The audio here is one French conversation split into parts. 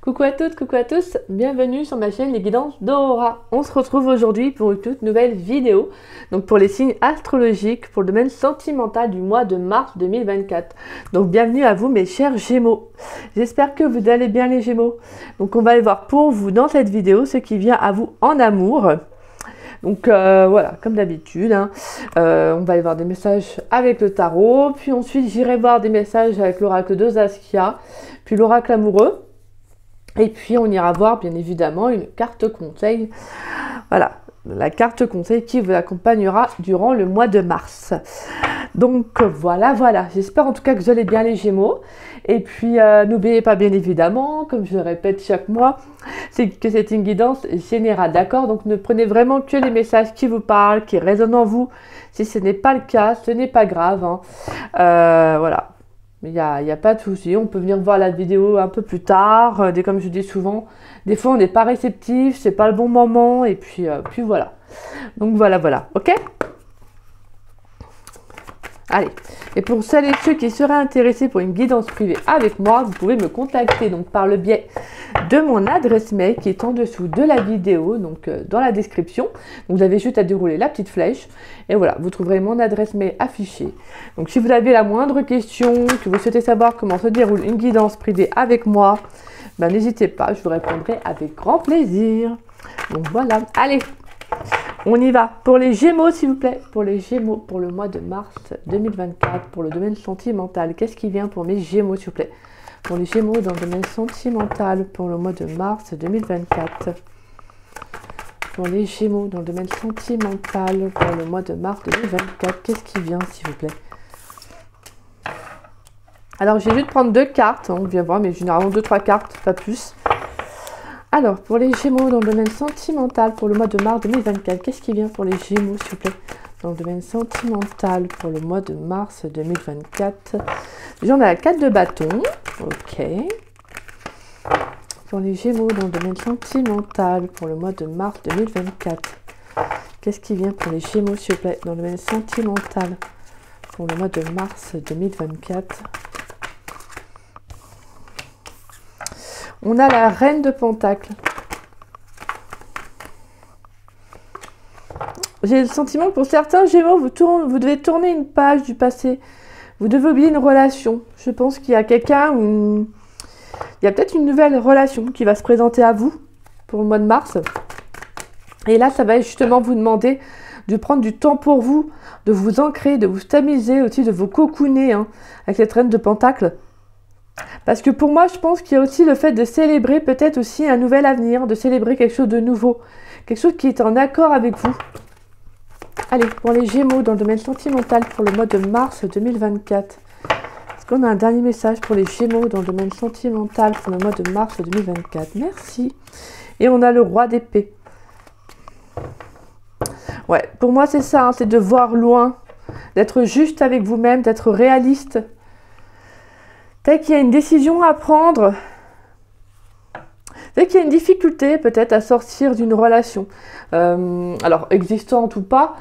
Coucou à toutes, coucou à tous, bienvenue sur ma chaîne Les Guidances d'Aurora. On se retrouve aujourd'hui pour une toute nouvelle vidéo, donc pour les signes astrologiques, pour le domaine sentimental du mois de mars 2024. Donc bienvenue à vous mes chers Gémeaux. J'espère que vous allez bien les Gémeaux. Donc on va aller voir pour vous dans cette vidéo ce qui vient à vous en amour. Donc voilà, comme d'habitude, hein, on va aller voir des messages avec le tarot, puis ensuite j'irai voir des messages avec l'oracle de Saskia, puis l'oracle amoureux. Et puis on ira voir bien évidemment une carte conseil, voilà, la carte conseil qui vous accompagnera durant le mois de mars. Donc voilà, j'espère en tout cas que vous allez bien les Gémeaux. Et puis n'oubliez pas bien évidemment, comme je le répète chaque mois, c'est que c'est une guidance générale, d'accord? Donc ne prenez vraiment que les messages qui vous parlent, qui résonnent en vous. Si ce n'est pas le cas, ce n'est pas grave, hein. Voilà. Il n'y a pas de souci, on peut venir voir la vidéo un peu plus tard, comme je dis souvent, des fois on n'est pas réceptif, c'est pas le bon moment, et puis voilà. Donc voilà, ok? Allez, et pour celles et ceux qui seraient intéressés pour une guidance privée avec moi, vous pouvez me contacter donc par le biais de mon adresse mail qui est en dessous de la vidéo, donc dans la description. Donc vous avez juste à dérouler la petite flèche et voilà, vous trouverez mon adresse mail affichée. Donc si vous avez la moindre question, que vous souhaitez savoir comment se déroule une guidance privée avec moi, ben, n'hésitez pas, je vous répondrai avec grand plaisir. Donc voilà, allez, on y va. Pour les Gémeaux, s'il vous plaît. Pour les Gémeaux, pour le mois de mars 2024, pour le domaine sentimental. Qu'est-ce qui vient pour mes Gémeaux, s'il vous plaît? Pour les Gémeaux dans le domaine sentimental, pour le mois de mars 2024. Pour les Gémeaux dans le domaine sentimental, pour le mois de mars 2024. Qu'est-ce qui vient, s'il vous plaît? Alors, j'ai juste prendre deux cartes. On vient voir, mais généralement 2-3 cartes, pas plus. Alors, pour les Gémeaux dans le domaine sentimental, pour le mois de mars 2024, qu'est-ce qui vient pour les Gémeaux, s'il vous plaît? Dans le domaine sentimental, pour le mois de mars 2024. Déjà, on a la 4 de bâton. Ok. Pour les Gémeaux dans le domaine sentimental, pour le mois de mars 2024. Qu'est-ce qui vient pour les Gémeaux, s'il vous plaît? Dans le domaine sentimental, pour le mois de mars 2024. On a la reine de Pentacle. J'ai le sentiment que pour certains Gémeaux, vous devez tourner une page du passé. Vous devez oublier une relation. Je pense qu'il y a quelqu'un où il y a peut-être une nouvelle relation qui va se présenter à vous pour le mois de mars. Et là, ça va justement vous demander de prendre du temps pour vous, de vous ancrer, de vous stabiliser, aussi de vous cocooner hein, avec cette reine de Pentacle. Parce que pour moi, je pense qu'il y a aussi le fait de célébrer peut-être aussi un nouvel avenir, de célébrer quelque chose de nouveau, quelque chose qui est en accord avec vous. Allez, pour les Gémeaux dans le domaine sentimental pour le mois de mars 2024. Est-ce qu'on a un dernier message pour les Gémeaux dans le domaine sentimental pour le mois de mars 2024? Merci. Et on a le roi d'épée. Ouais, pour moi c'est ça, hein, c'est de voir loin, d'être juste avec vous-même, d'être réaliste. Dès qu'il y a une décision à prendre, dès qu'il y a une difficulté peut-être à sortir d'une relation, alors existante ou pas,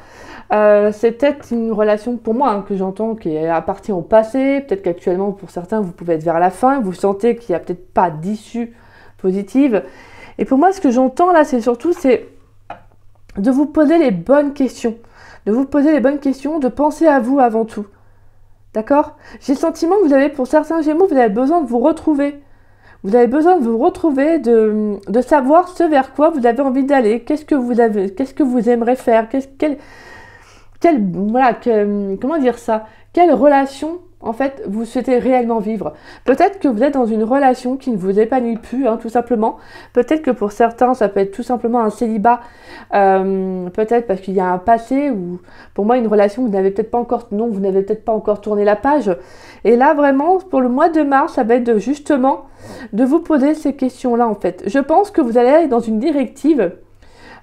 c'est peut-être une relation pour moi hein, que j'entends qui appartient au passé, peut-être qu'actuellement pour certains vous pouvez être vers la fin, vous sentez qu'il n'y a peut-être pas d'issue positive. Et pour moi ce que j'entends là c'est surtout de vous poser les bonnes questions, de penser à vous avant tout. D'accord? J'ai le sentiment que vous avez, pour certains Gémeaux, vous avez besoin de vous retrouver. Vous avez besoin de vous retrouver, de savoir ce vers quoi vous avez envie d'aller. Qu'est-ce que vous aimeriez faire? Comment dire ça? Quelle relation, en fait, vous souhaitez réellement vivre? Peut-être que vous êtes dans une relation qui ne vous épanouit plus, hein, tout simplement. Peut-être que pour certains, ça peut être tout simplement un célibat. Peut-être parce qu'il y a un passé où, pour moi, une relation, vous n'avez peut-être pas encore tourné la page. Et là, vraiment, pour le mois de mars, ça va être justement de vous poser ces questions-là, en fait. Je pense que vous allez aller dans une directive,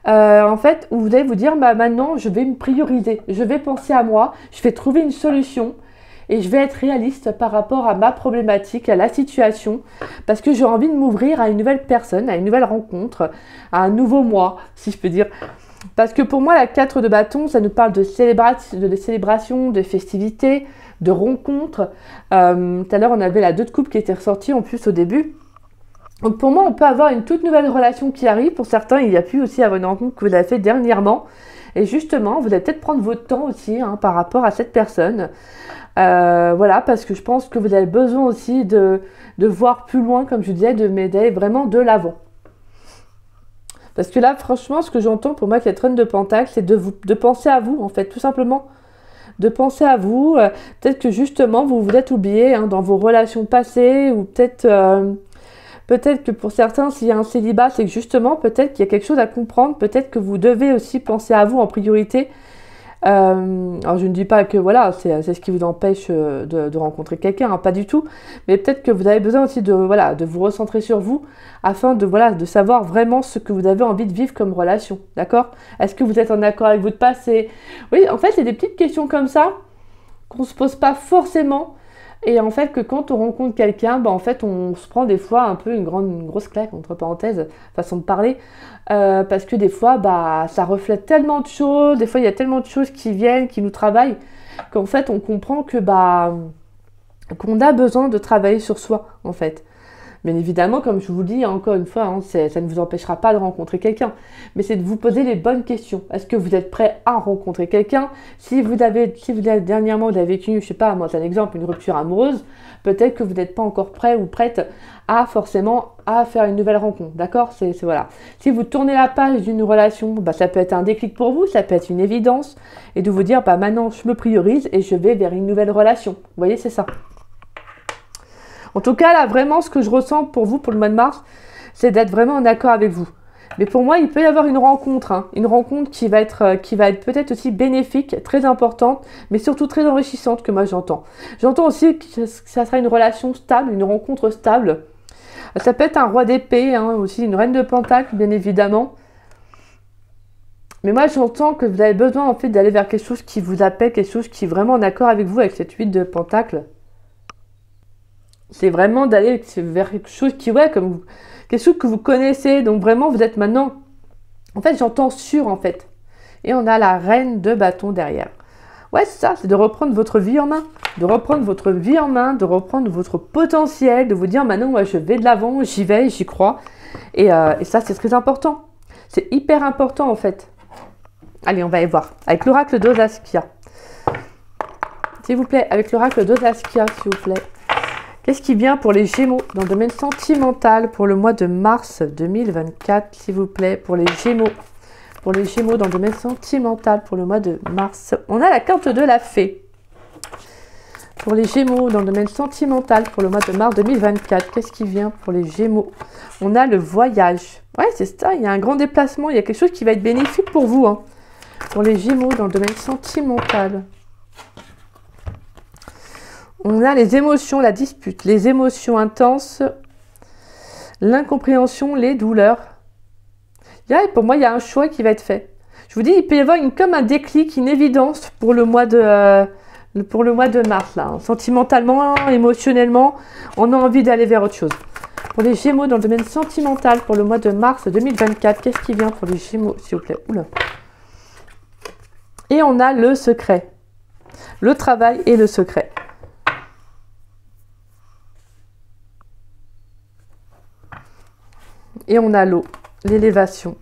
en fait, où vous allez vous dire, bah, maintenant, je vais me prioriser. Je vais penser à moi. Je vais trouver une solution. Et je vais être réaliste par rapport à ma problématique, à la situation, parce que j'ai envie de m'ouvrir à une nouvelle personne, à une nouvelle rencontre, à un nouveau moi, si je peux dire. Parce que pour moi, la 4 de bâton, ça nous parle de célébration, de festivités, de rencontres. Tout à l'heure, on avait la 2 de coupe qui était ressortie en plus au début. Donc pour moi, on peut avoir une toute nouvelle relation qui arrive. Pour certains, il y a pu aussi avoir une rencontre que vous avez fait dernièrement. Et justement, vous allez peut-être prendre votre temps aussi par rapport à cette personne. Voilà, parce que je pense que vous avez besoin aussi de voir plus loin, comme je disais, d'aller vraiment de l'avant. Parce que là, franchement, ce que j'entends pour moi avec la reine de Pentacle, c'est de penser à vous, en fait, tout simplement. De penser à vous. Peut-être que justement, vous vous êtes oublié dans vos relations passées, ou peut-être que pour certains, s'il y a un célibat, c'est que justement, peut-être qu'il y a quelque chose à comprendre, peut-être que vous devez aussi penser à vous en priorité. Alors je ne dis pas que voilà, c'est ce qui vous empêche de rencontrer quelqu'un, pas du tout, mais peut-être que vous avez besoin aussi de vous recentrer sur vous afin de savoir vraiment ce que vous avez envie de vivre comme relation, d'accord? Est-ce que vous êtes en accord avec votre passé? Oui, en fait, c'est des petites questions comme ça qu'on se pose pas forcément. Et en fait, que quand on rencontre quelqu'un, en fait, on se prend des fois un peu une grosse claque, entre parenthèses, façon de parler, parce que des fois, ça reflète tellement de choses, des fois, il y a tellement de choses qui viennent, qui nous travaillent, qu'en fait, on comprend que, qu'on a besoin de travailler sur soi, en fait. Bien évidemment, comme je vous le dis encore une fois, ça ne vous empêchera pas de rencontrer quelqu'un. Mais c'est de vous poser les bonnes questions. Est-ce que vous êtes prêt à rencontrer quelqu'un? Si vous avez dernièrement vous avez vécu, je sais pas, moi c'est un exemple, une rupture amoureuse, peut-être que vous n'êtes pas encore prêt ou prête à forcément à faire une nouvelle rencontre. D'accord? C'est voilà. Si vous tournez la page d'une relation, ça peut être un déclic pour vous, ça peut être une évidence, et de vous dire maintenant je me priorise et je vais vers une nouvelle relation. Vous voyez, c'est ça. En tout cas, là, vraiment, ce que je ressens pour vous, pour le mois de mars, c'est d'être vraiment en accord avec vous. Mais pour moi, il peut y avoir une rencontre qui va être peut-être aussi bénéfique, très importante, mais surtout très enrichissante que moi j'entends. J'entends aussi que ça sera une relation stable, une rencontre stable. Ça peut être un roi d'épée, aussi une reine de pentacle, bien évidemment. Mais moi, j'entends que vous avez besoin en fait d'aller vers quelque chose qui vous appelle, quelque chose qui est vraiment en accord avec vous, avec cette 8 de pentacle. C'est vraiment d'aller vers quelque chose quelque chose que vous connaissez. Donc vraiment, vous êtes maintenant... En fait, j'entends sûr, en fait. Et on a la reine de bâton derrière. Ouais, c'est ça, c'est de reprendre votre vie en main. De reprendre votre vie en main, de reprendre votre potentiel, de vous dire maintenant, moi, je vais de l'avant, j'y vais, j'y crois. Et ça, c'est très important. C'est hyper important, en fait. Allez, on va y voir. Avec l'oracle d'Osaskia. S'il vous plaît, avec l'oracle d'Osaskia, s'il vous plaît. Qu'est-ce qui vient pour les Gémeaux dans le domaine sentimental pour le mois de mars 2024, s'il vous plaît, pour les Gémeaux. Pour les Gémeaux dans le domaine sentimental pour le mois de mars. On a la carte de la fée. Pour les Gémeaux dans le domaine sentimental pour le mois de mars 2024, qu'est-ce qui vient pour les Gémeaux? On a le voyage. Ouais, c'est ça, il y a un grand déplacement, il y a quelque chose qui va être bénéfique pour vous. Pour les Gémeaux dans le domaine sentimental. On a les émotions, la dispute, les émotions intenses, l'incompréhension, les douleurs. Pour moi, il y a un choix qui va être fait. Je vous dis, il peut y avoir comme un déclic, une évidence pour le mois de mars. Là. Sentimentalement, émotionnellement, on a envie d'aller vers autre chose. Pour les Gémeaux dans le domaine sentimental pour le mois de mars 2024, qu'est-ce qui vient pour les Gémeaux, s'il vous plaît? Oula. Et on a le secret. Le travail et le secret. Et on a l'eau, l'élévation.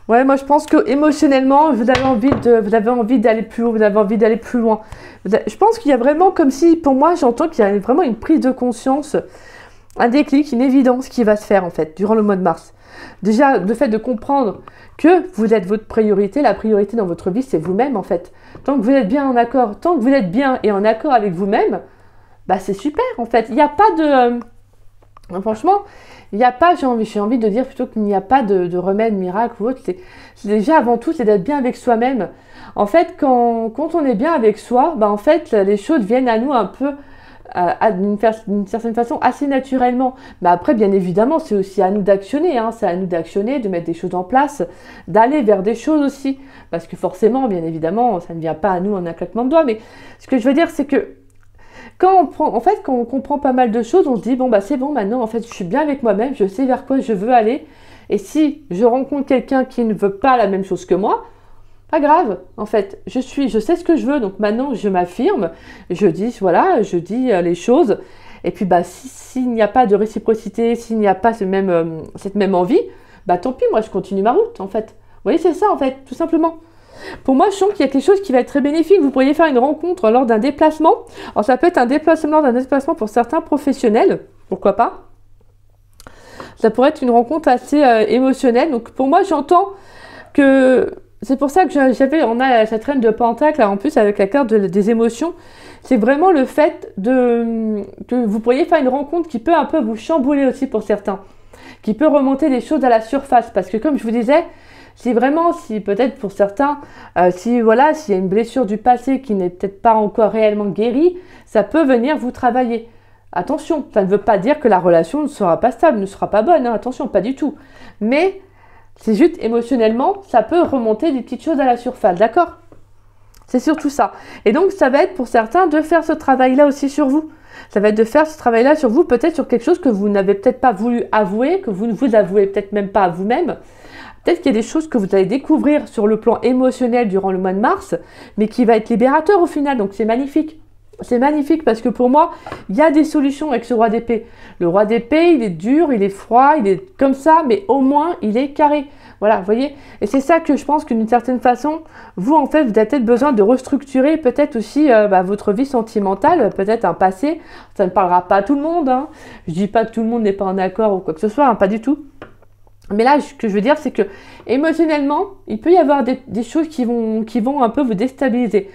Ouais, moi je pense que émotionnellement, vous avez envie d'aller plus haut, vous avez envie d'aller plus loin. Je pense qu'il y a vraiment comme si, pour moi, j'entends qu'il y a vraiment une prise de conscience, un déclic, une évidence qui va se faire en fait durant le mois de mars. Déjà, le fait de comprendre que vous êtes votre priorité, la priorité dans votre vie, c'est vous-même en fait. Tant que vous êtes bien en accord, tant que vous êtes bien et en accord avec vous-même, c'est super en fait. Il n'y a pas de... franchement, il n'y a pas, j'ai envie de dire plutôt qu'il n'y a pas de remède miracle ou autre. C'est déjà avant tout, c'est d'être bien avec soi-même. En fait, quand on est bien avec soi, en fait, les choses viennent à nous un peu d'une certaine façon assez naturellement. Mais après, bien évidemment, c'est aussi à nous d'actionner. C'est à nous d'actionner, de mettre des choses en place, d'aller vers des choses aussi. Parce que forcément, bien évidemment, ça ne vient pas à nous en un claquement de doigts. Mais ce que je veux dire, c'est que quand on comprend pas mal de choses, on se dit, c'est bon, maintenant, en fait, je suis bien avec moi-même, je sais vers quoi je veux aller. Et si je rencontre quelqu'un qui ne veut pas la même chose que moi, Pas grave, en fait. Je sais ce que je veux, donc maintenant je m'affirme, je dis, voilà, je dis les choses. Et puis, bah, s'il n'y a pas de réciprocité, s'il n'y a pas cette même envie, bah, tant pis, moi, je continue ma route, en fait. Vous voyez, c'est ça, en fait, tout simplement. Pour moi, je sens qu'il y a quelque chose qui va être très bénéfique. Vous pourriez faire une rencontre lors d'un déplacement. Alors, ça peut être un déplacement pour certains professionnels, pourquoi pas. Ça pourrait être une rencontre assez émotionnelle. Donc, pour moi, j'entends que... C'est pour ça que on a cette reine de Pentacle, là, en plus, avec la carte des émotions. C'est vraiment le fait que vous pourriez faire une rencontre qui peut un peu vous chambouler aussi pour certains. Qui peut remonter les choses à la surface. Parce que, comme je vous disais, si peut-être pour certains, s'il y a une blessure du passé qui n'est peut-être pas encore réellement guérie, ça peut venir vous travailler. Attention, ça ne veut pas dire que la relation ne sera pas stable, ne sera pas bonne, hein, attention, pas du tout. Mais c'est juste émotionnellement, ça peut remonter des petites choses à la surface, d'accord? C'est surtout ça. Et donc, ça va être pour certains de faire ce travail-là aussi sur vous. Ça va être de faire ce travail-là sur vous, peut-être sur quelque chose que vous n'avez peut-être pas voulu avouer, que vous ne vous avouez peut-être même pas à vous-même. Peut-être qu'il y a des choses que vous allez découvrir sur le plan émotionnel durant le mois de mars, mais qui va être libérateur au final, donc c'est magnifique. C'est magnifique parce que pour moi, il y a des solutions avec ce roi d'épée. Le roi d'épée, il est dur, il est froid, il est comme ça, mais au moins, il est carré. Voilà, vous voyez. Et c'est ça que je pense que d'une certaine façon, vous, en fait, vous avez peut-être besoin de restructurer peut-être aussi votre vie sentimentale, peut-être un passé. Ça ne parlera pas à tout le monde. Hein. Je dis pas que tout le monde n'est pas en accord ou quoi que ce soit, hein, pas du tout. Mais là, ce que je veux dire, c'est que émotionnellement, il peut y avoir des choses qui vont un peu vous déstabiliser.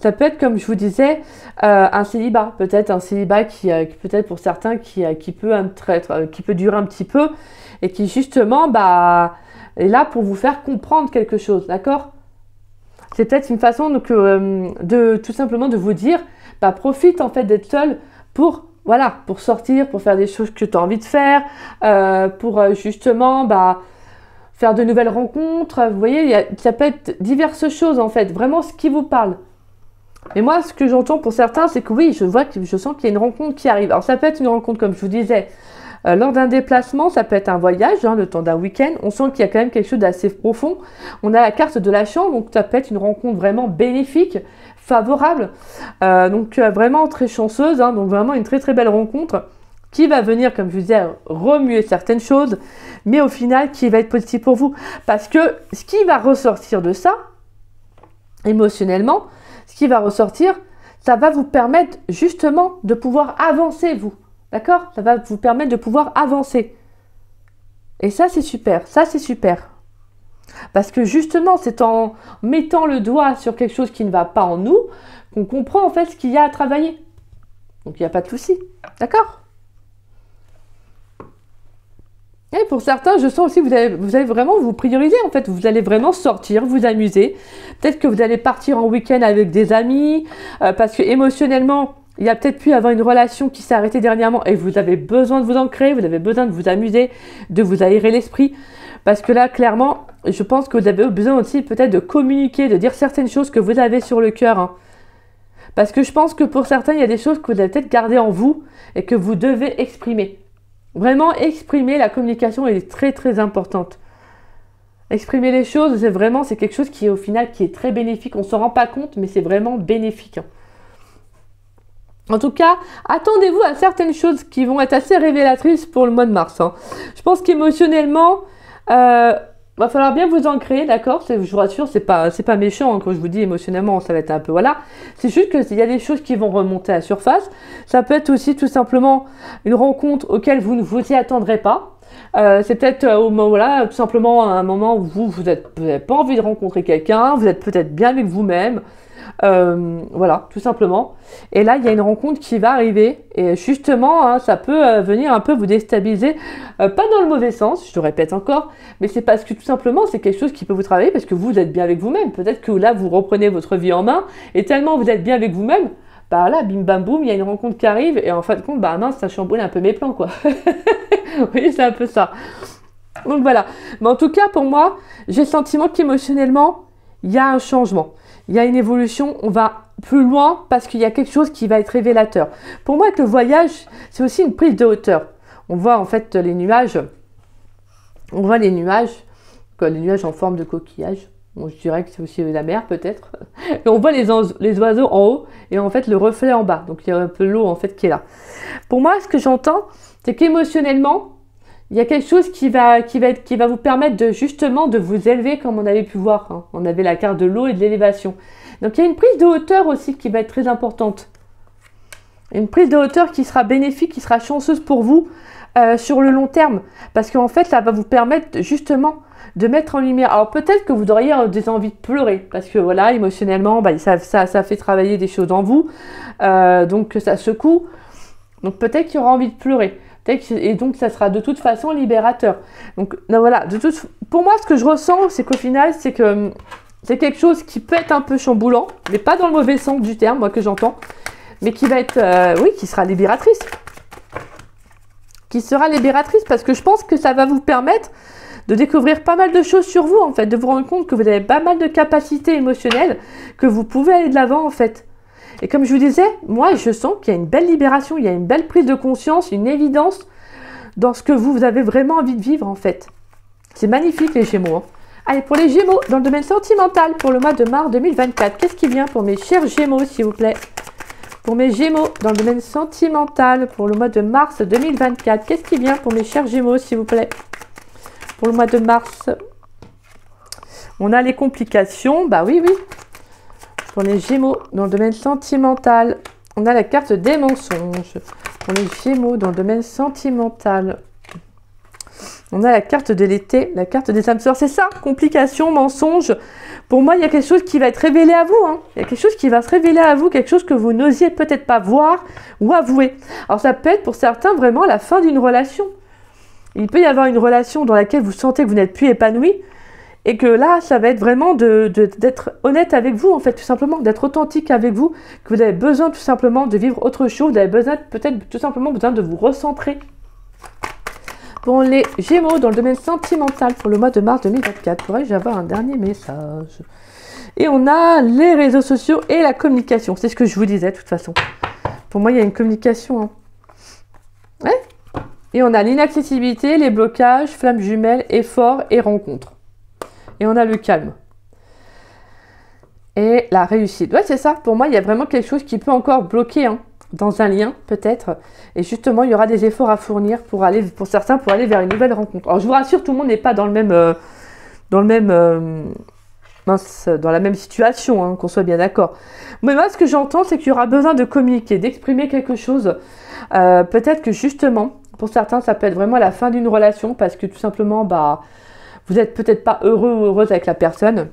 Ça peut être, comme je vous disais, un célibat. Peut-être un célibat qui peut-être pour certains, qui peut durer un petit peu et qui justement est là pour vous faire comprendre quelque chose, d'accord? C'est peut-être une façon de tout simplement de vous dire, profite en fait d'être seul pour sortir, pour faire des choses que tu as envie de faire, pour justement faire de nouvelles rencontres. Vous voyez, ça peut être diverses choses en fait, vraiment ce qui vous parle. Et moi, ce que j'entends pour certains, c'est que oui, je sens qu'il y a une rencontre qui arrive. Alors ça peut être une rencontre, comme je vous disais, lors d'un déplacement, ça peut être un voyage, le temps d'un week-end. On sent qu'il y a quand même quelque chose d'assez profond. On a la carte de la chance, donc ça peut être une rencontre vraiment bénéfique, favorable. Donc vraiment très chanceuse, donc vraiment une très très belle rencontre qui va venir, comme je vous disais, remuer certaines choses, mais au final, qui va être positif pour vous. Parce que ce qui va ressortir de ça, émotionnellement, ce qui va ressortir, ça va vous permettre justement de pouvoir avancer, vous. D'accord? Ça va vous permettre de pouvoir avancer. Et ça, c'est super. Ça, c'est super. Parce que justement, c'est en mettant le doigt sur quelque chose qui ne va pas en nous qu'on comprend en fait ce qu'il y a à travailler. Donc, il n'y a pas de souci. D'accord? Et pour certains, je sens aussi que vous allez vraiment vous prioriser en fait. Vous allez vraiment sortir, vous amuser. Peut-être que vous allez partir en week-end avec des amis parce que émotionnellement, il y a peut-être pu avoir une relation qui s'est arrêtée dernièrement et vous avez besoin de vous ancrer, vous avez besoin de vous amuser, de vous aérer l'esprit. Parce que là, clairement, je pense que vous avez besoin aussi peut-être de communiquer, de dire certaines choses que vous avez sur le cœur. Hein. Parce que je pense que pour certains, il y a des choses que vous avez peut-être gardées en vous et que vous devez exprimer. Vraiment exprimer, la communication est très très importante. Exprimer les choses, c'est quelque chose qui est au final qui est très bénéfique. On ne s'en rend pas compte, mais c'est vraiment bénéfique. En tout cas, attendez-vous à certaines choses qui vont être assez révélatrices pour le mois de mars. Hein. Je pense qu'émotionnellement, va falloir bien vous ancrer, d'accord? Je vous rassure, c'est pas méchant hein, quand je vous dis émotionnellement, ça va être un peu voilà. C'est juste qu'il y a des choses qui vont remonter à la surface. Ça peut être aussi tout simplement une rencontre auquel vous ne vous y attendrez pas. C'est peut-être tout simplement un moment où vous n'avez pas envie de rencontrer quelqu'un, vous êtes peut-être bien avec vous-même. Voilà, tout simplement. Et là, il y a une rencontre qui va arriver et justement, hein, ça peut venir un peu vous déstabiliser, pas dans le mauvais sens, je le répète encore, mais c'est parce que tout simplement, c'est quelque chose qui peut vous travailler parce que vous êtes bien avec vous-même. Peut-être que là, vous reprenez votre vie en main et tellement vous êtes bien avec vous-même, là, bim bam boum, il y a une rencontre qui arrive et en fin de compte, mince, ça chamboule un peu mes plans, quoi. Oui, c'est un peu ça. Donc voilà. Mais en tout cas, pour moi, j'ai le sentiment qu'émotionnellement, il y a un changement. Il y a une évolution, on va plus loin parce qu'il y a quelque chose qui va être révélateur. Pour moi, avec le voyage, c'est aussi une prise de hauteur. On voit en fait les nuages. On voit les nuages en forme de coquillage. Bon, je dirais que c'est aussi la mer peut-être. Et on voit les oiseaux en haut et en fait le reflet en bas. Donc il y a un peu l'eau en fait qui est là. Pour moi, ce que j'entends, c'est qu'émotionnellement, il y a quelque chose qui va vous permettre de justement de vous élever comme on avait pu voir. Hein. On avait la carte de l'eau et de l'élévation. Donc il y a une prise de hauteur aussi qui va être très importante. Une prise de hauteur qui sera bénéfique, qui sera chanceuse pour vous sur le long terme. Parce qu'en fait, ça va vous permettre justement de mettre en lumière. Alors peut-être que vous auriez des envies de pleurer. Parce que voilà, émotionnellement, bah, ça fait travailler des choses en vous. Donc ça secoue. Donc peut-être qu'il y aura envie de pleurer. Et donc ça sera de toute façon libérateur. Donc voilà, pour moi, ce que je ressens, c'est qu'au final, c'est que c'est quelque chose qui peut être un peu chamboulant, mais pas dans le mauvais sens du terme, moi que j'entends, mais qui va être, oui, qui sera libératrice. Qui sera libératrice parce que je pense que ça va vous permettre de découvrir pas mal de choses sur vous, en fait, de vous rendre compte que vous avez pas mal de capacités émotionnelles, que vous pouvez aller de l'avant, en fait. Et comme je vous disais, moi, je sens qu'il y a une belle libération, il y a une belle prise de conscience, une évidence dans ce que vous avez vraiment envie de vivre, en fait. C'est magnifique, les Gémeaux. Hein. Allez, pour les Gémeaux, dans le domaine sentimental, pour le mois de mars 2024, qu'est-ce qui vient pour mes chers Gémeaux, s'il vous plaît? Pour mes Gémeaux, dans le domaine sentimental, pour le mois de mars 2024, qu'est-ce qui vient pour mes chers Gémeaux, s'il vous plaît? Pour le mois de mars, on a les complications, bah oui, oui. Pour les Gémeaux, dans le domaine sentimental, on a la carte des mensonges. Pour les Gémeaux, dans le domaine sentimental, on a la carte de l'été, la carte des âmes sœurs. C'est ça, complications, mensonges. Pour moi, il y a quelque chose qui va être révélé à vous. Hein. Il y a quelque chose qui va se révéler à vous, quelque chose que vous n'osiez peut-être pas voir ou avouer. Alors ça peut être pour certains vraiment la fin d'une relation. Il peut y avoir une relation dans laquelle vous sentez que vous n'êtes plus épanoui. Et que là, ça va être vraiment d'être honnête avec vous, en fait, tout simplement, d'être authentique avec vous, que vous avez besoin tout simplement de vivre autre chose, vous avez besoin, peut-être tout simplement besoin de vous recentrer. Pour les Gémeaux, dans le domaine sentimental, pour le mois de mars 2024, pourrais-je avoir un dernier message? Et on a les réseaux sociaux et la communication, c'est ce que je vous disais, de toute façon. Pour moi, il y a une communication. Hein. Ouais. Et on a l'inaccessibilité, les blocages, flammes jumelles, efforts et rencontres. Et on a le calme. Et la réussite. Ouais, c'est ça. Pour moi, il y a vraiment quelque chose qui peut encore bloquer hein, dans un lien, peut-être. Et justement, il y aura des efforts à fournir pour certains, pour aller vers une nouvelle rencontre. Alors, je vous rassure, tout le monde n'est pas dans la même situation, hein, qu'on soit bien d'accord. Mais moi, ce que j'entends, c'est qu'il y aura besoin de communiquer, d'exprimer quelque chose. Peut-être que justement, pour certains, ça peut être vraiment la fin d'une relation parce que tout simplement, bah, vous n'êtes peut-être pas heureux ou heureuse avec la personne.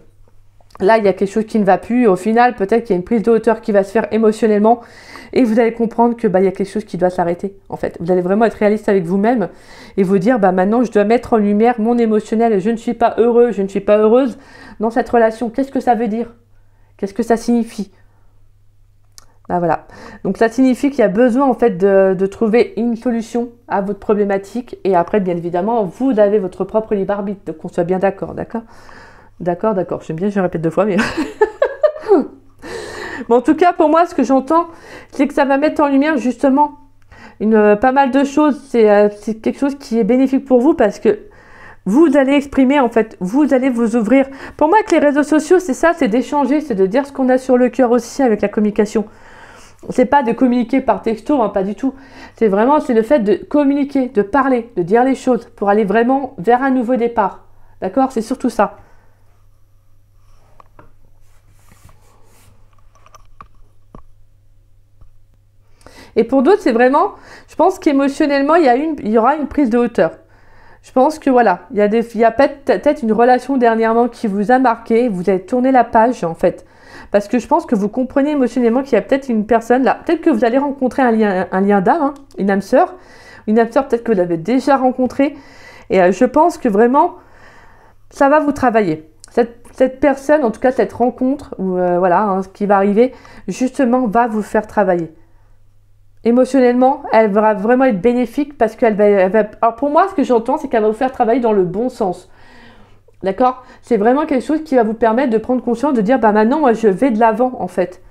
Là, il y a quelque chose qui ne va plus. Et au final, peut-être qu'il y a une prise de hauteur qui va se faire émotionnellement. Et vous allez comprendre que bah, il y a quelque chose qui doit s'arrêter. En fait, vous allez vraiment être réaliste avec vous-même et vous dire, bah, maintenant, je dois mettre en lumière mon émotionnel. Je ne suis pas heureux, je ne suis pas heureuse dans cette relation. Qu'est-ce que ça veut dire? Qu'est-ce que ça signifie? Bah, voilà. Donc ça signifie qu'il y a besoin en fait de trouver une solution à votre problématique et après bien évidemment vous avez votre propre libre arbitre, donc qu'on soit bien d'accord, d'accord? D'accord, j'aime bien, je répète 2 fois mais... Bon, en tout cas pour moi ce que j'entends c'est que ça va mettre en lumière justement pas mal de choses, c'est quelque chose qui est bénéfique pour vous parce que vous allez exprimer en fait, vous allez vous ouvrir. Pour moi avec les réseaux sociaux c'est ça, c'est d'échanger, c'est de dire ce qu'on a sur le cœur aussi avec la communication. C'est pas de communiquer par texto, hein, pas du tout. C'est le fait de communiquer, de parler, de dire les choses pour aller vraiment vers un nouveau départ. D'accord? C'est surtout ça. Et pour d'autres, c'est vraiment, je pense qu'émotionnellement, il y aura une prise de hauteur. Je pense que voilà, il y a peut-être une relation dernièrement qui vous a marqué, vous avez tourné la page en fait. Parce que je pense que vous comprenez émotionnellement qu'il y a peut-être une personne là, peut-être que vous allez rencontrer un lien d'âme, hein, une âme sœur peut-être que vous l'avez déjà rencontrée. Et je pense que vraiment, ça va vous travailler. Cette personne, en tout cas cette rencontre, voilà, hein, ce qui va arriver, justement, va vous faire travailler. Émotionnellement, elle va vraiment être bénéfique parce qu'elle va... Alors pour moi, ce que j'entends, c'est qu'elle va vous faire travailler dans le bon sens. D'accord? C'est vraiment quelque chose qui va vous permettre de prendre conscience, de dire, bah maintenant, moi, je vais de l'avant, en fait.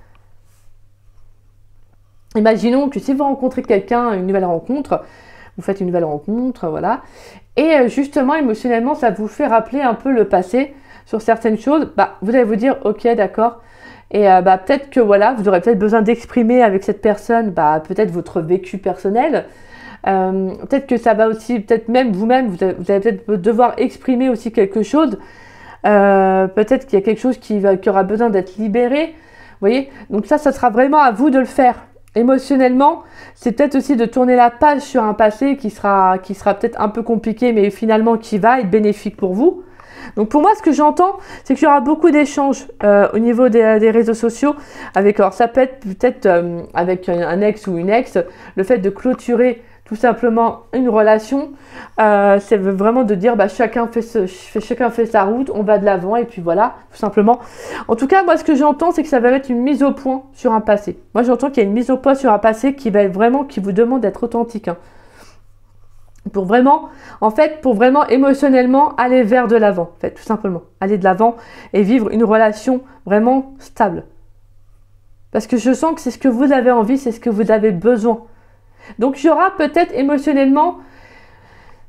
Imaginons que si vous rencontrez quelqu'un, une nouvelle rencontre, vous faites une nouvelle rencontre, voilà. Et justement, émotionnellement, ça vous fait rappeler un peu le passé. sur certaines choses, vous allez vous dire ok, d'accord. Et peut-être que voilà, vous aurez peut-être besoin d'exprimer avec cette personne peut-être votre vécu personnel. Peut-être que ça va aussi, peut-être même vous-même, vous allez peut-être devoir exprimer aussi quelque chose. Peut-être qu'il y a quelque chose qui aura besoin d'être libéré. Vous voyez, donc ça sera vraiment à vous de le faire. Émotionnellement, c'est peut-être aussi de tourner la page sur un passé qui sera peut-être un peu compliqué, mais finalement qui va être bénéfique pour vous. Donc pour moi, ce que j'entends, c'est qu'il y aura beaucoup d'échanges au niveau des réseaux sociaux. Alors ça peut être peut-être avec un ex ou une ex, le fait de clôturer tout simplement une relation, c'est vraiment de dire chacun fait sa route, on va de l'avant et puis voilà, tout simplement. En tout cas, moi ce que j'entends, c'est que ça va être une mise au point sur un passé. Moi j'entends qu'il y a une mise au point sur un passé qui va être vraiment, qui vous demande d'être authentique. Pour vraiment émotionnellement aller vers de l'avant, en fait, tout simplement. Aller de l'avant et vivre une relation vraiment stable. Parce que je sens que c'est ce que vous avez envie, c'est ce que vous avez besoin. Donc, il y aura peut-être émotionnellement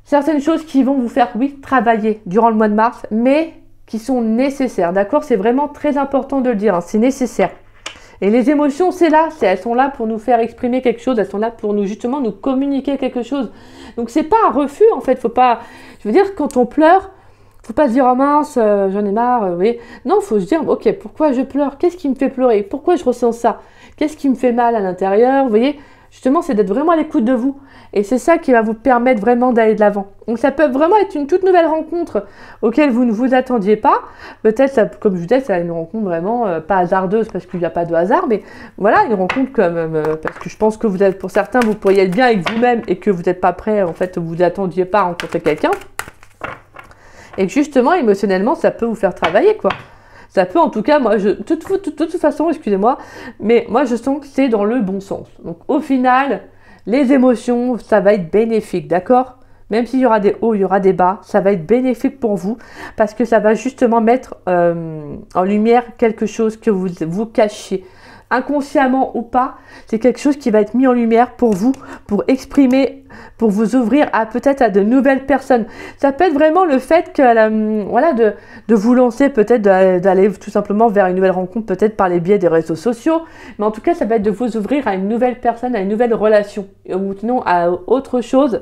certaines choses qui vont vous faire, oui, travailler durant le mois de mars, mais qui sont nécessaires, d'accord? C'est vraiment très important de le dire, c'est nécessaire. Et les émotions, elles sont là pour nous faire exprimer quelque chose, elles sont là pour justement nous communiquer quelque chose. Donc, c'est pas un refus, en fait, faut pas... Je veux dire, quand on pleure, faut pas se dire, oh mince, j'en ai marre, vous voyez. Non, faut se dire, ok, pourquoi je pleure? Qu'est-ce qui me fait pleurer? Pourquoi je ressens ça? Qu'est-ce qui me fait mal à l'intérieur? Vous voyez? Justement, c'est d'être vraiment à l'écoute de vous. Et c'est ça qui va vous permettre vraiment d'aller de l'avant. Donc, ça peut vraiment être une toute nouvelle rencontre auquel vous ne vous attendiez pas. Peut-être, comme je vous disais, c'est une rencontre vraiment pas hasardeuse parce qu'il n'y a pas de hasard. Mais voilà, une rencontre comme... parce que je pense que vous êtes, pour certains, vous pourriez être bien avec vous-même et que vous n'êtes pas prêt, en fait, vous n'attendiez pas à rencontrer quelqu'un. Et que justement, émotionnellement, ça peut vous faire travailler, quoi. Ça peut, en tout cas, moi, de toute façon, excusez-moi, mais moi, je sens que c'est dans le bon sens. Donc, au final, les émotions, ça va être bénéfique, d'accord? Même s'il y aura des hauts, il y aura des bas, ça va être bénéfique pour vous parce que ça va justement mettre en lumière quelque chose que vous cachiez. Inconsciemment ou pas, c'est quelque chose qui va être mis en lumière pour vous, pour exprimer, pour vous ouvrir à peut-être à de nouvelles personnes. Ça peut être vraiment le fait que, voilà, de vous lancer, peut-être d'aller tout simplement vers une nouvelle rencontre, peut-être par les biais des réseaux sociaux, mais en tout cas, ça va être de vous ouvrir à une nouvelle personne, à une nouvelle relation, ou sinon à autre chose,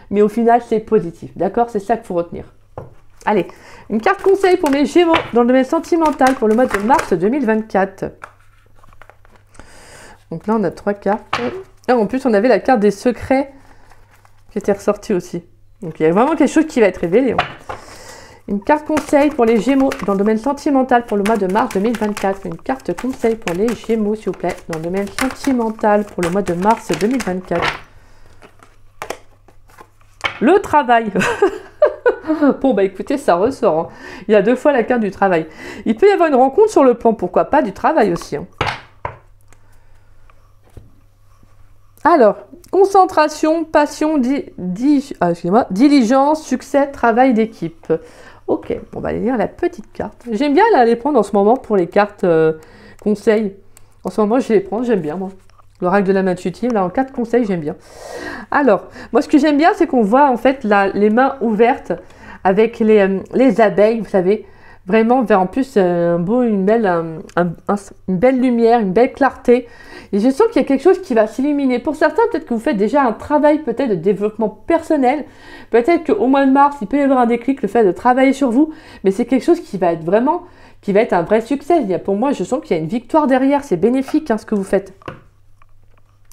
mais au final, c'est positif, d'accord? C'est ça qu'il faut retenir. Allez, une carte conseil pour mes Gémeaux dans le domaine sentimental pour le mois de mars 2024. Donc là, on a 3 cartes. Et en plus, on avait la carte des secrets qui était ressortie aussi. Donc, il y a vraiment quelque chose qui va être révélé. Une carte conseil pour les Gémeaux dans le domaine sentimental pour le mois de mars 2024. Une carte conseil pour les Gémeaux, s'il vous plaît, dans le domaine sentimental pour le mois de mars 2024. Le travail. Bon, écoutez, ça ressort. Hein. Il y a 2 fois la carte du travail. Il peut y avoir une rencontre sur le plan, pourquoi pas, du travail aussi. Hein. Alors, concentration, passion, diligence, succès, travail d'équipe. Ok, on va aller lire la petite carte. J'aime bien les prendre en ce moment pour les cartes conseils. En ce moment, je les prends, j'aime bien moi. L'oracle de la main intuitive, là en 4 conseils, j'aime bien. Alors, moi ce que j'aime bien, c'est qu'on voit en fait les mains ouvertes avec les abeilles, vous savez. Vraiment, vers en plus une belle lumière, une belle clarté. Et je sens qu'il y a quelque chose qui va s'illuminer. Pour certains, peut-être que vous faites déjà un travail peut-être de développement personnel. Peut-être qu'au mois de mars, il peut y avoir un déclic, le fait de travailler sur vous. Mais c'est quelque chose qui va être vraiment, qui va être un vrai succès. Pour moi, je sens qu'il y a une victoire derrière. C'est bénéfique ce que vous faites.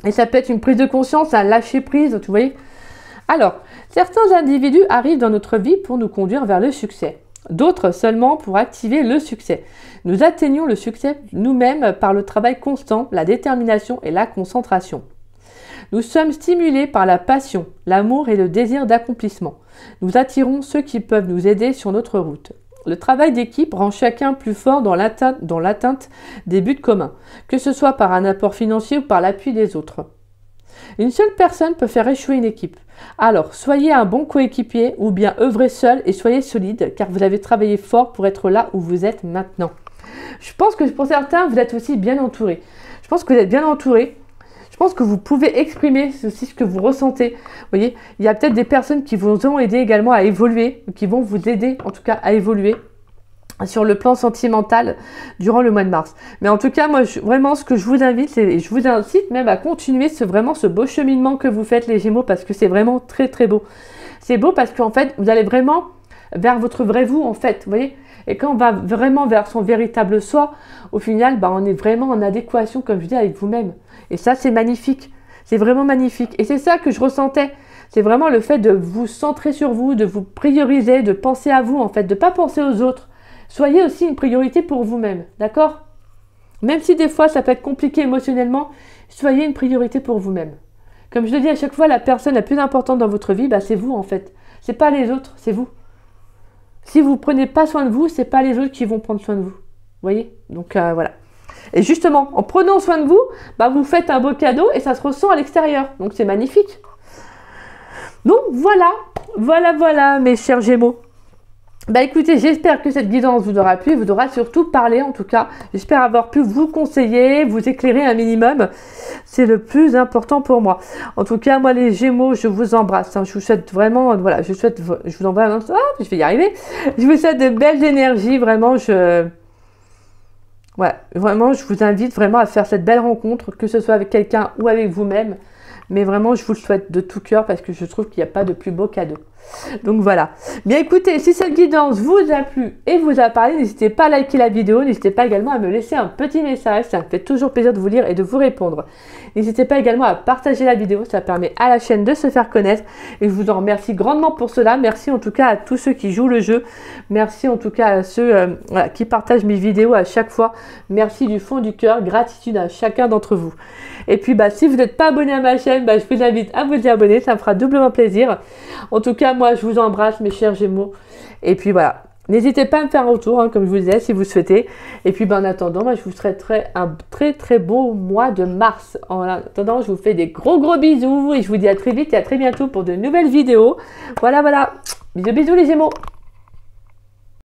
Et ça peut être une prise de conscience, un lâcher prise, tu vois. Alors, certains individus arrivent dans notre vie pour nous conduire vers le succès. D'autres seulement pour activer le succès. Nous atteignons le succès nous-mêmes par le travail constant, la détermination et la concentration. Nous sommes stimulés par la passion, l'amour et le désir d'accomplissement. Nous attirons ceux qui peuvent nous aider sur notre route. Le travail d'équipe rend chacun plus fort dans l'atteinte des buts communs, que ce soit par un apport financier ou par l'appui des autres. Une seule personne peut faire échouer une équipe. Alors, soyez un bon coéquipier ou bien œuvrez seul et soyez solide car vous avez travaillé fort pour être là où vous êtes maintenant. Je pense que pour certains, vous êtes aussi bien entourés. Je pense que vous êtes bien entourés. Je pense que vous pouvez exprimer aussi ce que vous ressentez. Vous voyez, il y a peut-être des personnes qui vous ont aidé également à évoluer, qui vont vous aider en tout cas à évoluer. sur le plan sentimental durant le mois de mars. Mais en tout cas, moi, vraiment, ce que je vous invite, et je vous incite même à continuer vraiment ce beau cheminement que vous faites, les Gémeaux, parce que c'est vraiment très, très beau. C'est beau parce qu'en fait, vous allez vraiment vers votre vrai vous, en fait, vous voyez. Et quand on va vraiment vers son véritable soi, au final, bah, on est vraiment en adéquation, comme je dis, avec vous-même. Et ça, c'est magnifique. C'est vraiment magnifique. Et c'est ça que je ressentais. C'est vraiment le fait de vous centrer sur vous, de vous prioriser, de penser à vous, en fait, de ne pas penser aux autres. Soyez aussi une priorité pour vous-même, d'accord? Même si des fois ça peut être compliqué émotionnellement, soyez une priorité pour vous-même. Comme je le dis à chaque fois, la personne la plus importante dans votre vie, bah, c'est vous en fait. C'est pas les autres, c'est vous. Si vous ne prenez pas soin de vous, c'est pas les autres qui vont prendre soin de vous. Vous voyez? Donc voilà. Et justement, en prenant soin de vous, bah, vous faites un beau cadeau et ça se ressent à l'extérieur. Donc c'est magnifique. Donc voilà mes chers Gémeaux. Bah écoutez, j'espère que cette guidance vous aura plu, vous aura surtout parlé en tout cas. J'espère avoir pu vous conseiller, vous éclairer un minimum. C'est le plus important pour moi. En tout cas, moi les Gémeaux, je vous embrasse. Je vous souhaite vraiment, voilà, je vous envoie un instant, je vais y arriver. Je vous souhaite de belles énergies, vraiment, ouais, vraiment, je vous invite vraiment à faire cette belle rencontre, que ce soit avec quelqu'un ou avec vous-même. Mais vraiment, je vous le souhaite de tout cœur parce que je trouve qu'il n'y a pas de plus beau cadeau. Donc voilà. Bien écoutez, si cette guidance vous a plu et vous a parlé, n'hésitez pas à liker la vidéo. N'hésitez pas également à me laisser un petit message. Ça me fait toujours plaisir de vous lire et de vous répondre. N'hésitez pas également à partager la vidéo. Ça permet à la chaîne de se faire connaître. Et je vous en remercie grandement pour cela. Merci en tout cas à tous ceux qui jouent le jeu. Merci en tout cas à ceux qui partagent mes vidéos à chaque fois. Merci du fond du cœur. Gratitude à chacun d'entre vous. Et puis, bah, si vous n'êtes pas abonné à ma chaîne, bah, je vous invite à vous y abonner. Ça me fera doublement plaisir. En tout cas, moi, je vous embrasse, mes chers Gémeaux. Et puis, voilà. N'hésitez pas à me faire un retour, hein, comme je vous disais, si vous souhaitez. Et puis, bah, en attendant, moi, je vous souhaiterais un très, très beau mois de mars. En attendant, je vous fais des gros bisous. Et je vous dis à très vite et à très bientôt pour de nouvelles vidéos. Voilà. Bisous, les Gémeaux.